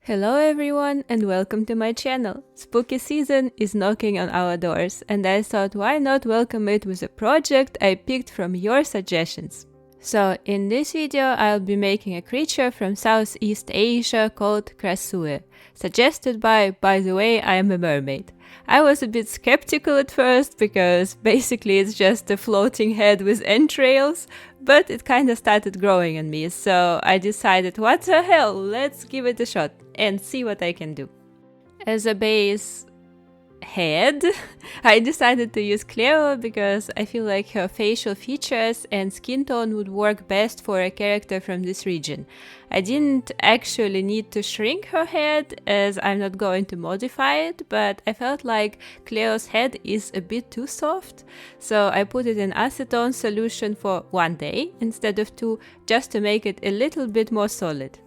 Hello everyone and welcome to my channel. Spooky season is knocking on our doors and I thought why not welcome it with a project I picked from your suggestions. So in this video I'll be making a creature from Southeast Asia called Krasue, suggested by the way, I am a mermaid. I was a bit skeptical at first because basically it's just a floating head with entrails, but it kinda started growing on me, so I decided what the hell, let's give it a shot and see what I can do. As a base head, I decided to use Cleo because I feel like her facial features and skin tone would work best for a character from this region. I didn't actually need to shrink her head as I'm not going to modify it, but I felt like Cleo's head is a bit too soft, so I put it in acetone solution for 1 day instead of 2, just to make it a little bit more solid.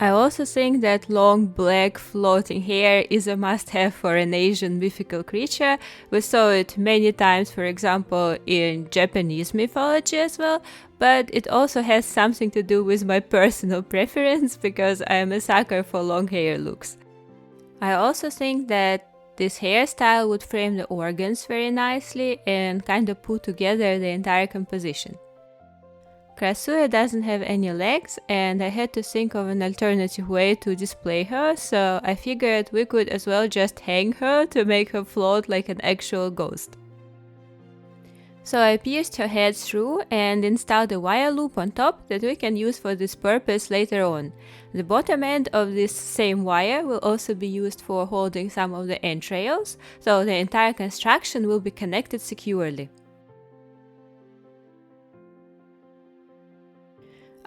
I also think that long black floating hair is a must-have for an Asian mythical creature. We saw it many times, for example, in Japanese mythology as well, but it also has something to do with my personal preference because I am a sucker for long hair looks. I also think that this hairstyle would frame the organs very nicely and kind of put together the entire composition. Krasue doesn't have any legs and I had to think of an alternative way to display her, so I figured we could as well just hang her to make her float like an actual ghost. So I pierced her head through and installed a wire loop on top that we can use for this purpose later on. The bottom end of this same wire will also be used for holding some of the entrails, so the entire construction will be connected securely.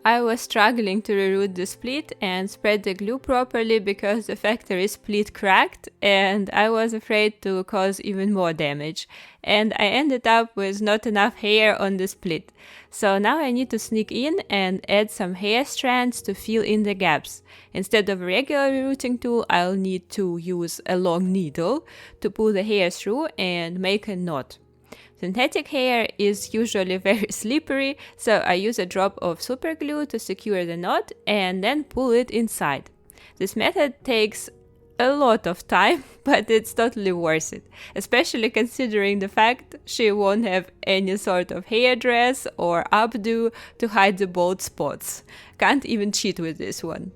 I was struggling to reroute the split and spread the glue properly because the factory split cracked and I was afraid to cause even more damage. And I ended up with not enough hair on the split. So now I need to sneak in and add some hair strands to fill in the gaps. Instead of a regular rerouting tool, I'll need to use a long needle to pull the hair through and make a knot. Synthetic hair is usually very slippery, so I use a drop of super glue to secure the knot and then pull it inside. This method takes a lot of time, but it's totally worth it, especially considering the fact she won't have any sort of hairdress or updo to hide the bald spots. Can't even cheat with this one.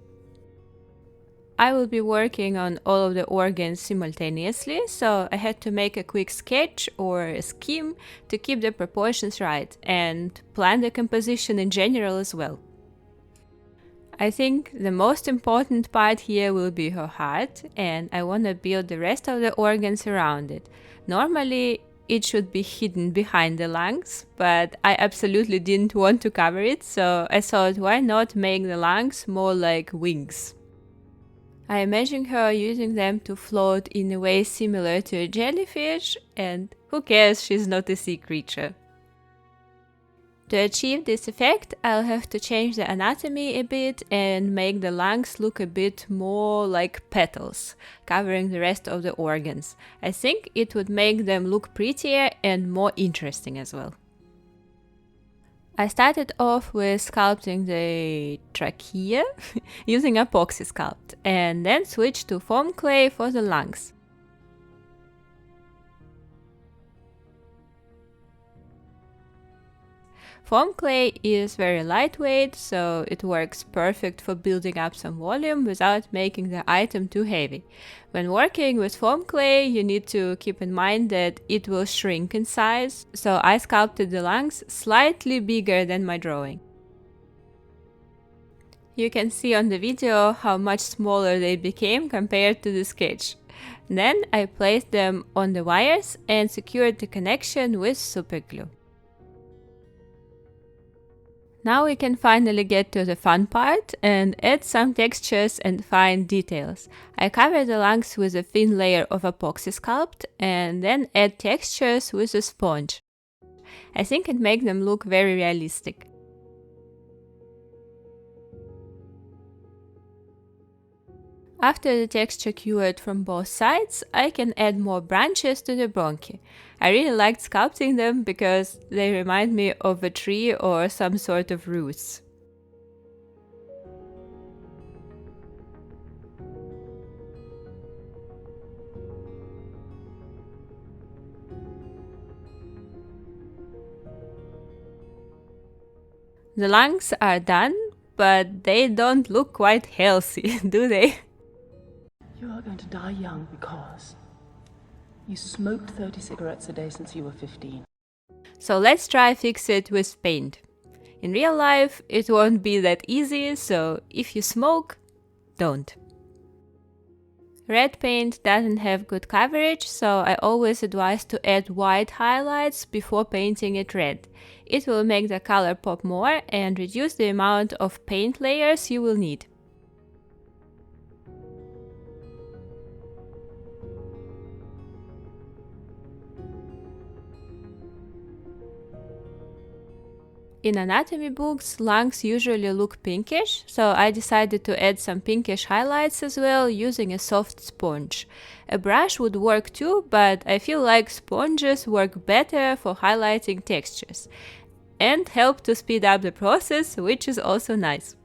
I will be working on all of the organs simultaneously, so I had to make a quick sketch or a scheme to keep the proportions right and plan the composition in general as well. I think the most important part here will be her heart, and I want to build the rest of the organs around it. Normally it should be hidden behind the lungs, but I absolutely didn't want to cover it, so I thought why not make the lungs more like wings. I imagine her using them to float in a way similar to a jellyfish, and who cares, she's not a sea creature. To achieve this effect, I'll have to change the anatomy a bit and make the lungs look a bit more like petals, covering the rest of the organs. I think it would make them look prettier and more interesting as well. I started off with sculpting the trachea using epoxy sculpt and then switched to foam clay for the lungs. Foam clay is very lightweight, so it works perfect for building up some volume without making the item too heavy. When working with foam clay, you need to keep in mind that it will shrink in size, so I sculpted the lungs slightly bigger than my drawing. You can see on the video how much smaller they became compared to the sketch. Then I placed them on the wires and secured the connection with super glue. Now we can finally get to the fun part and add some textures and fine details. I cover the lungs with a thin layer of epoxy sculpt and then add textures with a sponge. I think it makes them look very realistic. After the texture cured from both sides, I can add more branches to the bronchi. I really liked sculpting them because they remind me of a tree or some sort of roots. The lungs are done, but they don't look quite healthy, do they? You are going to die young because you smoked 30 cigarettes a day since you were 15. So let's try fix it with paint. In real life, it won't be that easy, so if you smoke, don't. Red paint doesn't have good coverage, so I always advise to add white highlights before painting it red. It will make the color pop more and reduce the amount of paint layers you will need. In anatomy books, lungs usually look pinkish, so I decided to add some pinkish highlights as well using a soft sponge. A brush would work too, but I feel like sponges work better for highlighting textures and help to speed up the process, which is also nice.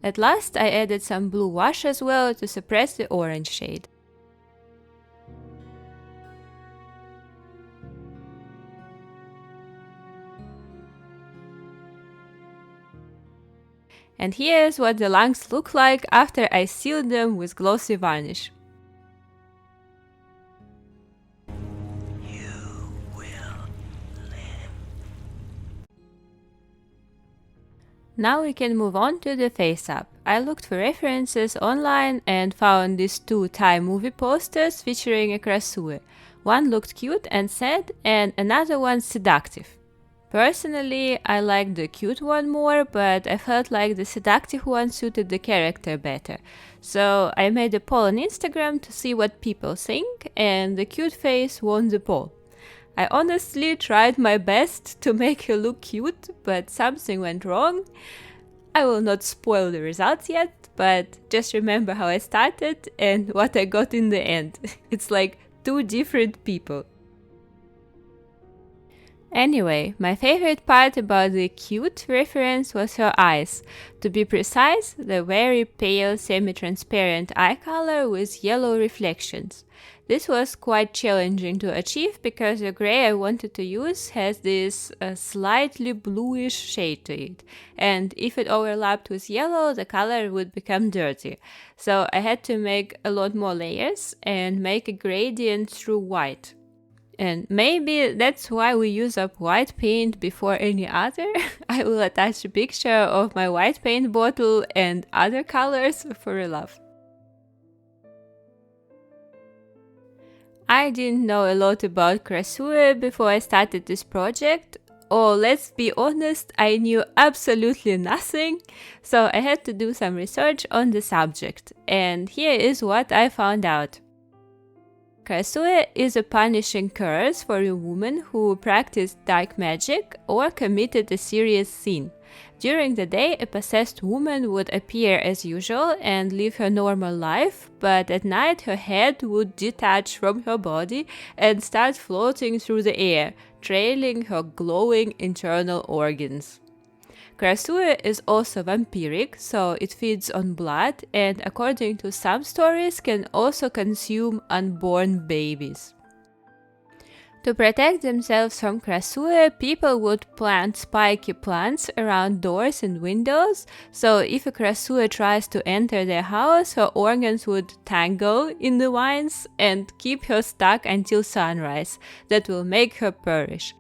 At last, I added some blue wash as well to suppress the orange shade. And here's what the lungs look like after I sealed them with glossy varnish. Now we can move on to the face-up. I looked for references online and found these two Thai movie posters featuring a Krasue. One looked cute and sad, and another one seductive. Personally, I liked the cute one more, but I felt like the seductive one suited the character better. So I made a poll on Instagram to see what people think, and the cute face won the poll. I honestly tried my best to make her look cute, but something went wrong. I will not spoil the results yet, but just remember how I started and what I got in the end. It's like two different people. Anyway, my favorite part about the cute reference was her eyes. To be precise, the very pale semi-transparent eye color with yellow reflections. This was quite challenging to achieve because the gray I wanted to use has this slightly bluish shade to it, and if it overlapped with yellow, the color would become dirty. So I had to make a lot more layers and make a gradient through white. And maybe that's why we use up white paint before any other. I will attach a picture of my white paint bottle and other colors for a laugh. I didn't know a lot about Krasue before I started this project, or let's be honest, I knew absolutely nothing, so I had to do some research on the subject, and here is what I found out. Krasue is a punishing curse for a woman who practiced dark magic or committed a serious sin. During the day, a possessed woman would appear as usual and live her normal life, but at night her head would detach from her body and start floating through the air, trailing her glowing internal organs. Krasue is also vampiric, so it feeds on blood and, according to some stories, can also consume unborn babies. To protect themselves from Krasue, people would plant spiky plants around doors and windows, so if a Krasue tries to enter their house, her organs would tangle in the vines and keep her stuck until sunrise. That will make her perish.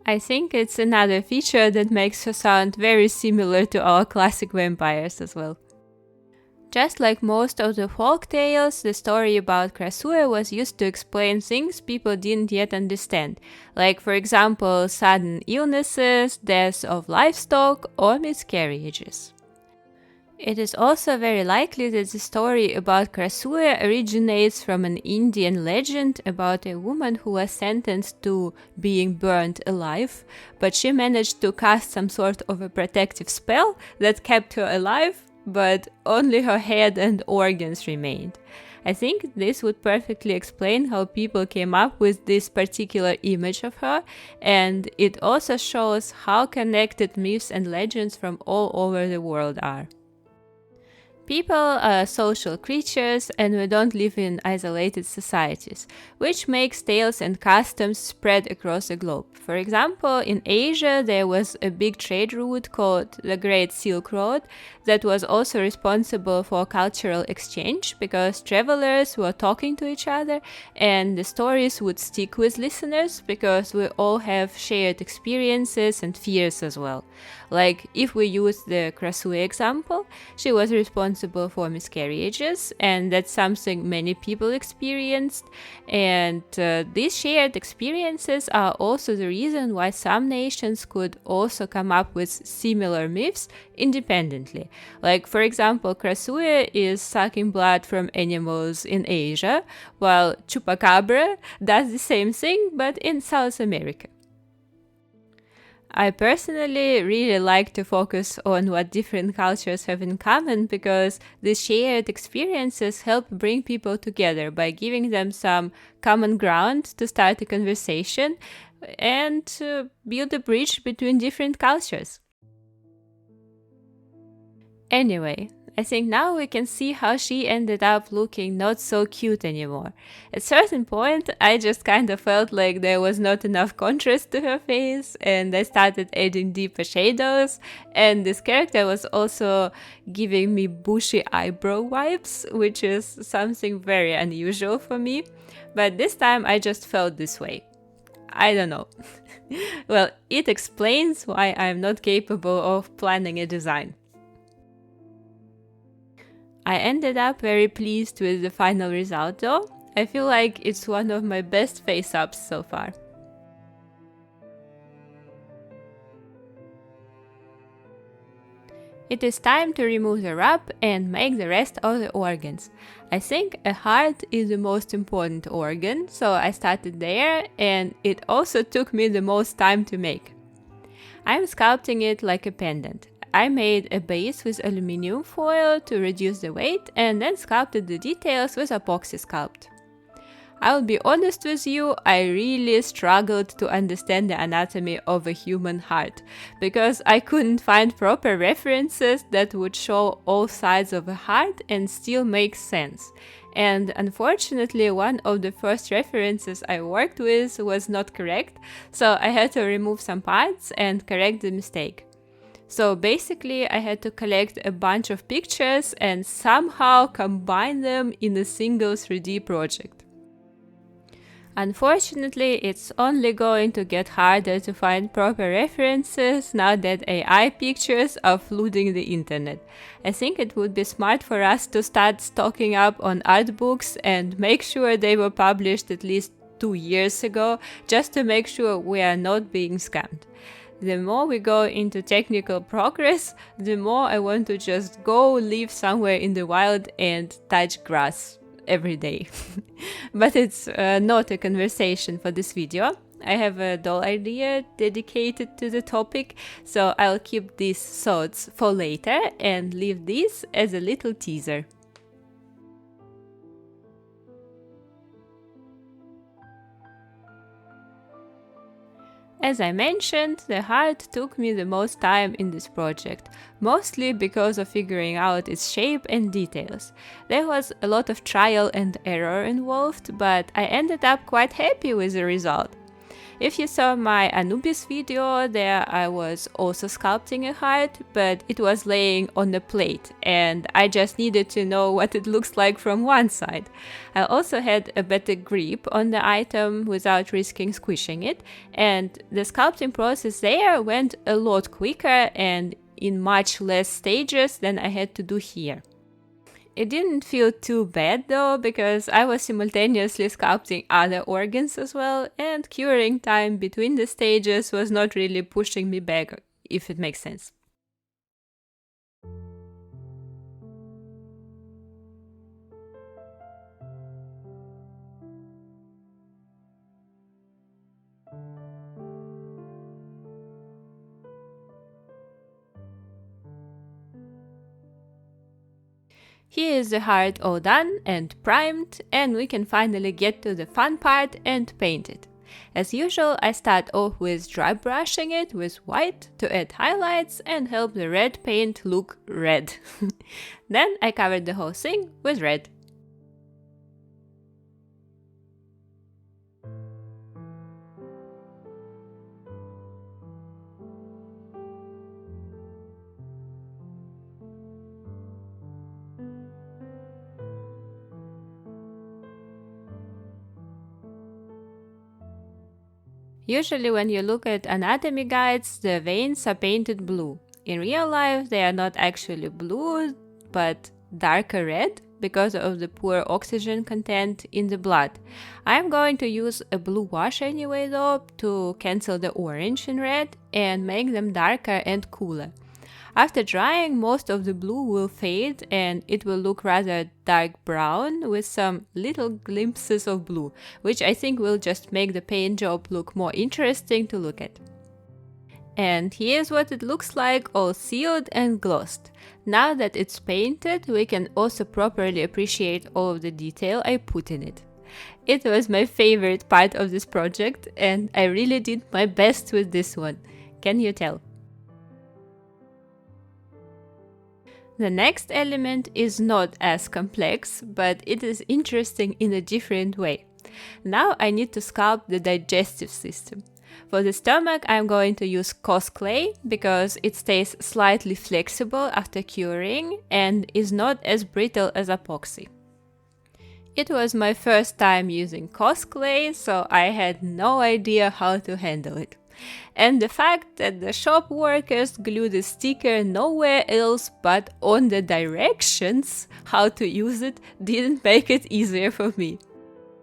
I think it's another feature that makes her sound very similar to our classic vampires as well. Just like most of the folk tales, the story about Krasue was used to explain things people didn't yet understand, like for example sudden illnesses, deaths of livestock, or miscarriages. It is also very likely that the story about Krasue originates from an Indian legend about a woman who was sentenced to being burned alive, but she managed to cast some sort of a protective spell that kept her alive, but only her head and organs remained. I think this would perfectly explain how people came up with this particular image of her, and it also shows how connected myths and legends from all over the world are. People are social creatures and we don't live in isolated societies, which makes tales and customs spread across the globe. For example, in Asia there was a big trade route called the Great Silk Road that was also responsible for cultural exchange because travelers were talking to each other and the stories would stick with listeners because we all have shared experiences and fears as well. Like if we use the Krasue example, she was responsible for miscarriages and that's something many people experienced, and these shared experiences are also the reason why some nations could also come up with similar myths independently. Like for example, Krasue is sucking blood from animals in Asia, while Chupacabra does the same thing but in South America. I personally really like to focus on what different cultures have in common because these shared experiences help bring people together by giving them some common ground to start a conversation and to build a bridge between different cultures. Anyway, I think now we can see how she ended up looking not so cute anymore. At a certain point, I just kind of felt like there was not enough contrast to her face, and I started adding deeper shadows, and this character was also giving me bushy eyebrow vibes, which is something very unusual for me, but this time I just felt this way. I don't know. Well, it explains why I'm not capable of planning a design. I ended up very pleased with the final result though. I feel like it's one of my best face-ups so far. It is time to remove the wrap and make the rest of the organs. I think a heart is the most important organ, so I started there and it also took me the most time to make. I'm sculpting it like a pendant. I made a base with aluminium foil to reduce the weight and then sculpted the details with epoxy sculpt. I'll be honest with you, I really struggled to understand the anatomy of a human heart because I couldn't find proper references that would show all sides of a heart and still make sense. And unfortunately, one of the first references I worked with was not correct, so I had to remove some parts and correct the mistake. So basically, I had to collect a bunch of pictures and somehow combine them in a single 3D project. Unfortunately, it's only going to get harder to find proper references now that AI pictures are flooding the internet. I think it would be smart for us to start stocking up on art books and make sure they were published at least 2 years ago, just to make sure we are not being scammed. The more we go into technical progress, the more I want to just go live somewhere in the wild and touch grass every day. But it's not a conversation for this video. I have a doll idea dedicated to the topic, so I'll keep these thoughts for later and leave this as a little teaser. As I mentioned, the heart took me the most time in this project, mostly because of figuring out its shape and details. There was a lot of trial and error involved, but I ended up quite happy with the result. If you saw my Anubis video, there I was also sculpting a heart, but it was laying on a plate and I just needed to know what it looks like from one side. I also had a better grip on the item without risking squishing it, and the sculpting process there went a lot quicker and in much less stages than I had to do here. It didn't feel too bad though, because I was simultaneously sculpting other organs as well, and curing time between the stages was not really pushing me back, if it makes sense. Here is the heart all done and primed, and we can finally get to the fun part and paint it. As usual, I start off with dry brushing it with white to add highlights and help the red paint look red. Then I covered the whole thing with red. Usually when you look at anatomy guides, the veins are painted blue. In real life, they are not actually blue, but darker red because of the poor oxygen content in the blood. I'm going to use a blue wash anyway though to cancel the orange in red and make them darker and cooler. After drying, most of the blue will fade and it will look rather dark brown with some little glimpses of blue, which I think will just make the paint job look more interesting to look at. And here's what it looks like all sealed and glossed. Now that it's painted, we can also properly appreciate all of the detail I put in it. It was my favorite part of this project and I really did my best with this one. Can you tell? The next element is not as complex, but it is interesting in a different way. Now I need to sculpt the digestive system. For the stomach, I'm going to use Cos clay because it stays slightly flexible after curing and is not as brittle as epoxy. It was my first time using Cos clay, so I had no idea how to handle it. And the fact that the shop workers glued the sticker nowhere else but on the directions how to use it didn't make it easier for me.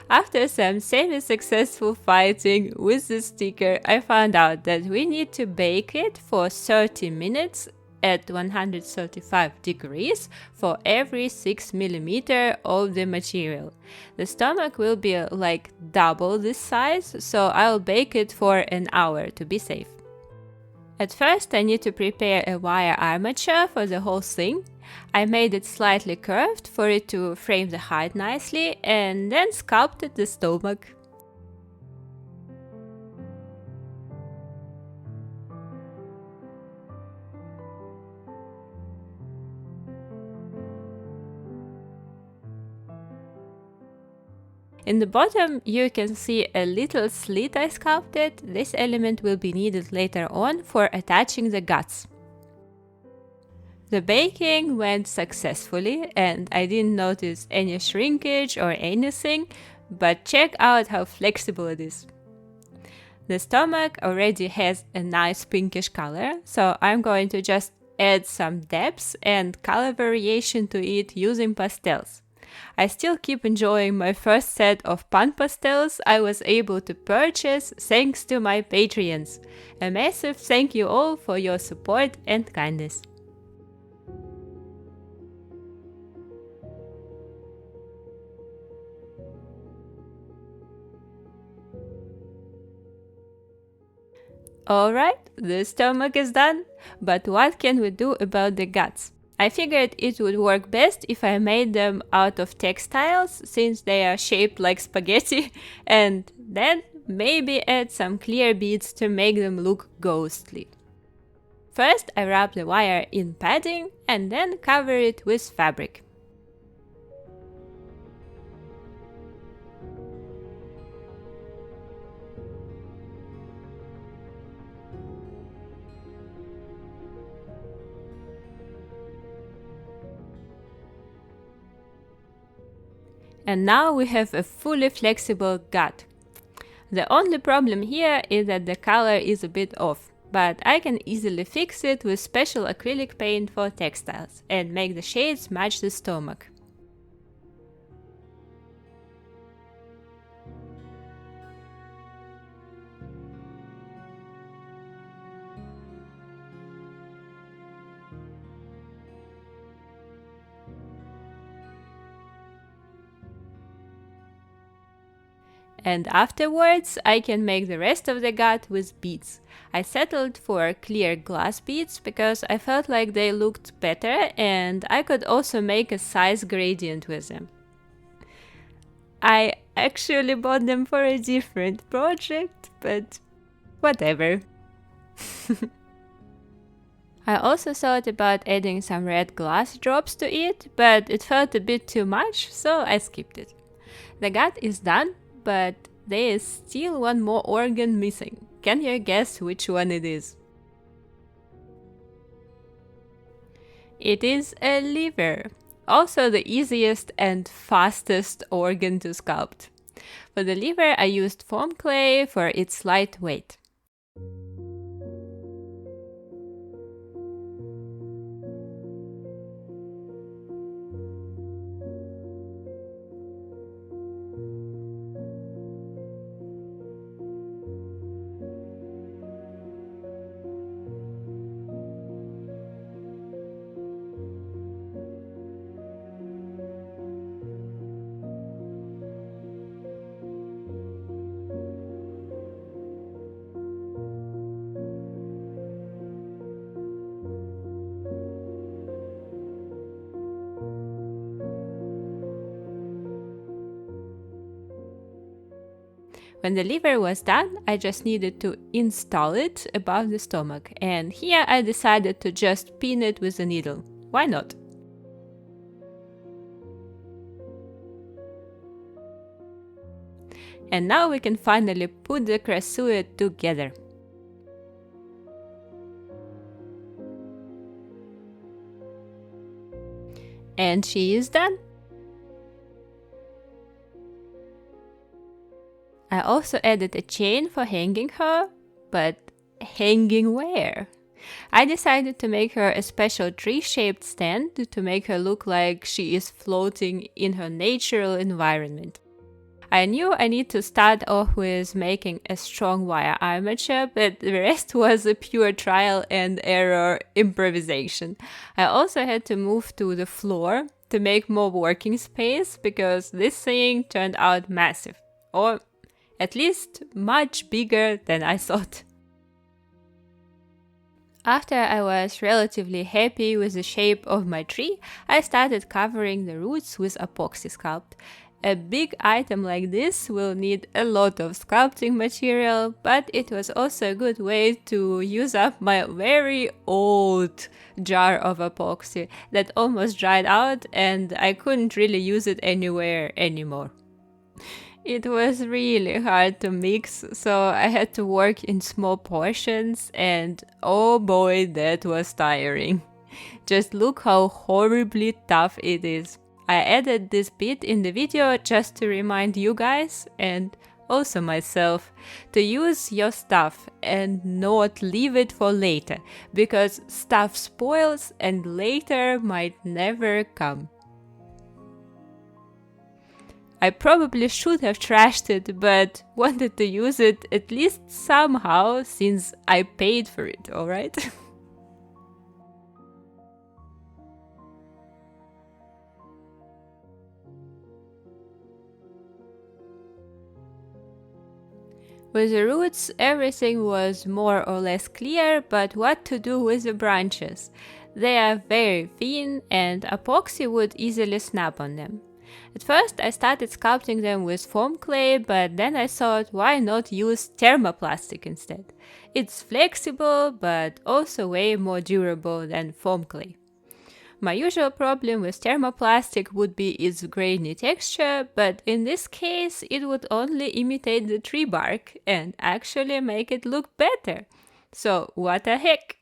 After some semi-successful fighting with the sticker, I found out that we need to bake it for 30 minutes at 135 degrees for every 6 mm of the material. The stomach will be like double this size, so I'll bake it for an hour to be safe. At first I need to prepare a wire armature for the whole thing. I made it slightly curved for it to frame the heart nicely and then sculpted the stomach. In the bottom you can see a little slit I sculpted. This element will be needed later on for attaching the guts. The baking went successfully and I didn't notice any shrinkage or anything, but check out how flexible it is. The stomach already has a nice pinkish color, so I'm going to just add some depth and color variation to it using pastels. I still keep enjoying my first set of pan pastels I was able to purchase thanks to my Patreons. A massive thank you all for your support and kindness. Alright, the stomach is done, but what can we do about the guts? I figured it would work best if I made them out of textiles since they are shaped like spaghetti, and then maybe add some clear beads to make them look ghostly. First I wrap the wire in padding and then cover it with fabric. And now we have a fully flexible gut. The only problem here is that the color is a bit off, but I can easily fix it with special acrylic paint for textiles and make the shades match the stomach. and afterwards I can make the rest of the gut with beads. I settled for clear glass beads because I felt like they looked better and I could also make a size gradient with them. I actually bought them for a different project, but whatever. I also thought about adding some red glass drops to it, but it felt a bit too much, so I skipped it. The gut is done, but there is still one more organ missing. Can you guess which one it is? It is a liver, also the easiest and fastest organ to sculpt. For the liver I used foam clay for its light weight. When the liver was done, I just needed to install it above the stomach, and here I decided to just pin it with a needle. Why not? And now we can finally put the Krasue together. And she is done. I also added a chain for hanging her, but hanging where? I decided to make her a special tree-shaped stand to make her look like she is floating in her natural environment. I knew I need to start off with making a strong wire armature, but the rest was a pure trial and error improvisation. I also had to move to the floor to make more working space because this thing turned out massive, or at least much bigger than I thought. After I was relatively happy with the shape of my tree, I started covering the roots with epoxy sculpt. A big item like this will need a lot of sculpting material, but it was also a good way to use up my very old jar of epoxy that almost dried out and I couldn't really use it anywhere anymore. It was really hard to mix, so I had to work in small portions and oh boy, that was tiring. Just look how horribly tough it is. I added this bit in the video just to remind you guys and also myself to use your stuff and not leave it for later, because stuff spoils and later might never come. I probably should have trashed it, but wanted to use it at least somehow since I paid for it, alright? With the roots, everything was more or less clear, but what to do with the branches? They are very thin and epoxy would easily snap on them. At first I started sculpting them with foam clay, but then I thought why not use thermoplastic instead? It's flexible but also way more durable than foam clay. My usual problem with thermoplastic would be its grainy texture, but in this case it would only imitate the tree bark and actually make it look better. So what the heck?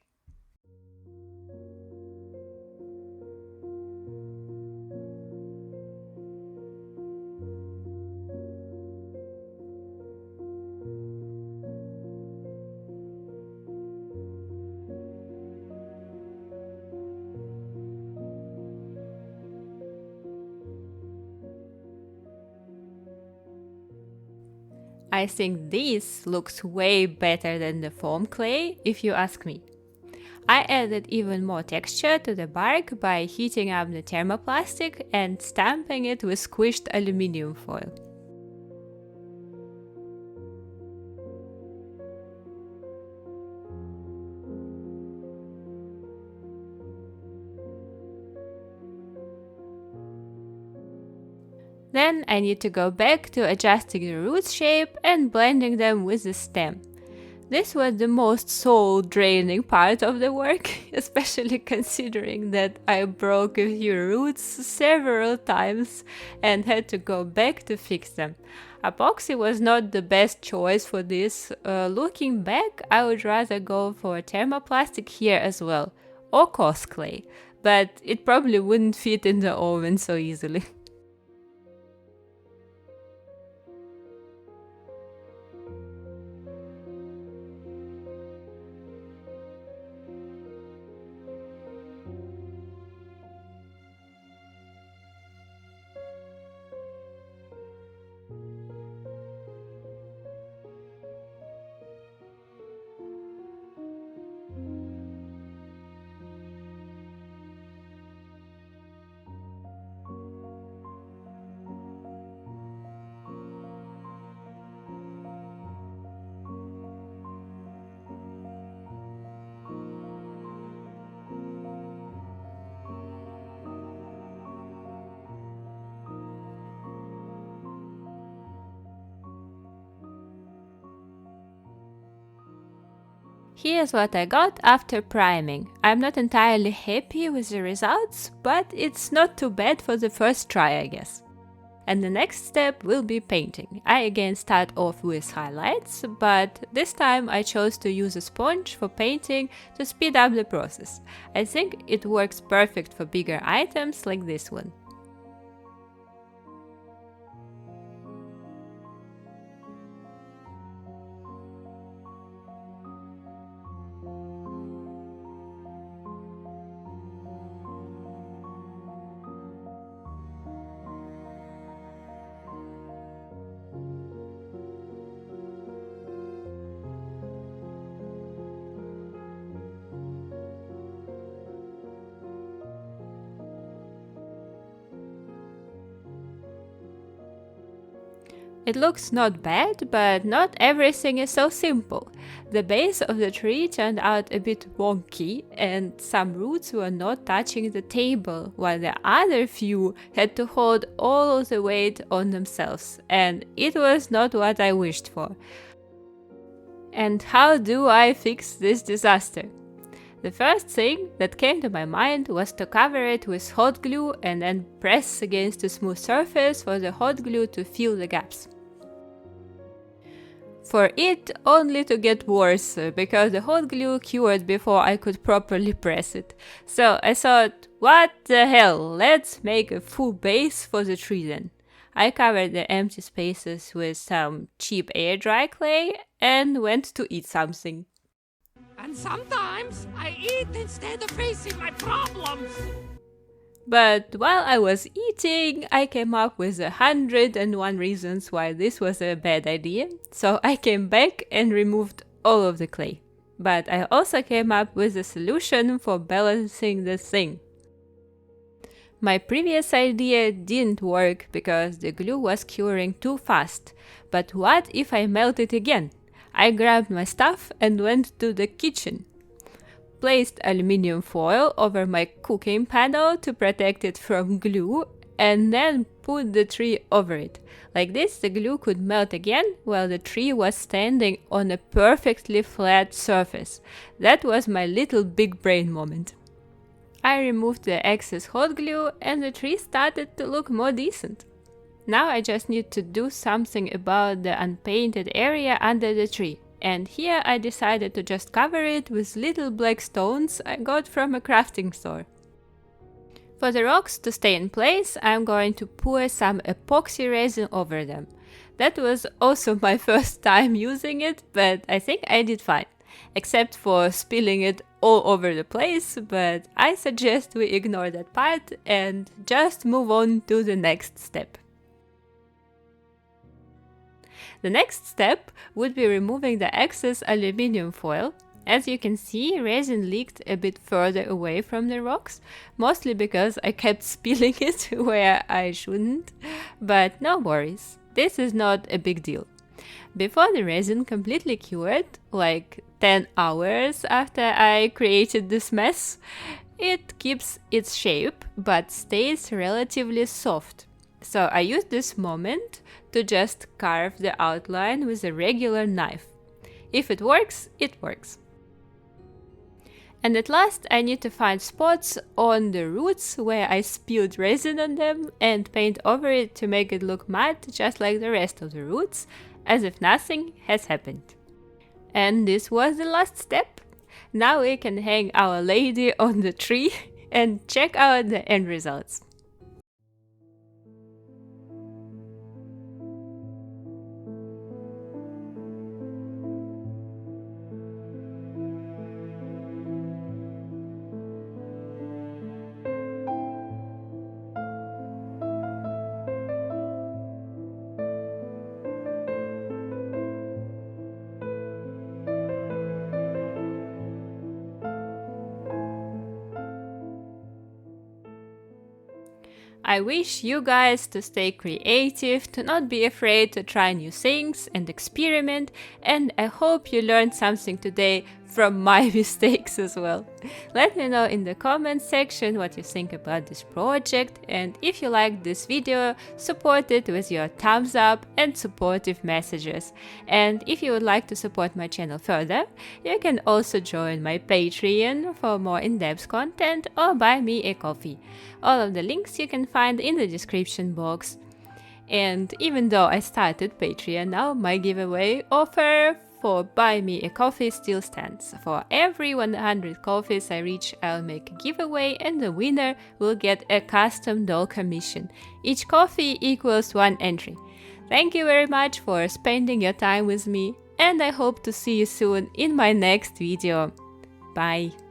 I think this looks way better than the foam clay, if you ask me. I added even more texture to the bark by heating up the thermoplastic and stamping it with squished aluminium foil. Then I need to go back to adjusting the root shape and blending them with the stem. This was the most soul-draining part of the work, especially considering that I broke a few roots several times and had to go back to fix them. Epoxy was not the best choice for this. Looking back, I would rather go for thermoplastic here as well, or coarse clay, but it probably wouldn't fit in the oven so easily. Here's what I got after priming. I'm not entirely happy with the results, but it's not too bad for the first try, I guess. And the next step will be painting. I again start off with highlights, but this time I chose to use a sponge for painting to speed up the process. I think it works perfect for bigger items like this one. It looks not bad, but not everything is so simple. The base of the tree turned out a bit wonky, and some roots were not touching the table, while the other few had to hold all of the weight on themselves, and it was not what I wished for. And how do I fix this disaster? The first thing that came to my mind was to cover it with hot glue and then press against a smooth surface for the hot glue to fill the gaps. For it only to get worse, because the hot glue cured before I could properly press it. So I thought, what the hell, let's make a full base for the tree then. I covered the empty spaces with some cheap air dry clay and went to eat something. And sometimes I eat instead of facing my problems. But while I was eating, I came up with 101 reasons why this was a bad idea. So I came back and removed all of the clay. But I also came up with a solution for balancing the thing. My previous idea didn't work because the glue was curing too fast. But what if I melt it again? I grabbed my stuff and went to the kitchen. Placed aluminium foil over my cooking panel to protect it from glue, and then put the tree over it. Like this, the glue could melt again while the tree was standing on a perfectly flat surface. That was my little big brain moment. I removed the excess hot glue and the tree started to look more decent. Now I just need to do something about the unpainted area under the tree. And here I decided to just cover it with little black stones I got from a crafting store. For the rocks to stay in place, I'm going to pour some epoxy resin over them. That was also my first time using it, but I think I did fine. Except for spilling it all over the place, but I suggest we ignore that part and just move on to the next step. The next step would be removing the excess aluminium foil. As you can see, resin leaked a bit further away from the rocks, mostly because I kept spilling it where I shouldn't, but no worries, this is not a big deal. Before the resin completely cured, like 10 hours after I created this mess, it keeps its shape but stays relatively soft. So I used this moment to just carve the outline with a regular knife. If it works, it works. And at last I need to find spots on the roots where I spilled resin on them and paint over it to make it look matte just like the rest of the roots, as if nothing has happened. And this was the last step. Now we can hang our lady on the tree and check out the end results. I wish you guys to stay creative, to not be afraid to try new things and experiment, and I hope you learned something today from my mistakes as well. Let me know in the comment section what you think about this project, and if you liked this video, support it with your thumbs up and supportive messages. And if you would like to support my channel further, you can also join my Patreon for more in-depth content or buy me a coffee. All of the links you can find in the description box. And even though I started Patreon now, my giveaway offer for Buy Me a Coffee still stands. For every 100 coffees I reach, I'll make a giveaway and the winner will get a custom doll commission. Each coffee equals 1 entry. Thank you very much for spending your time with me, and I hope to see you soon in my next video. Bye!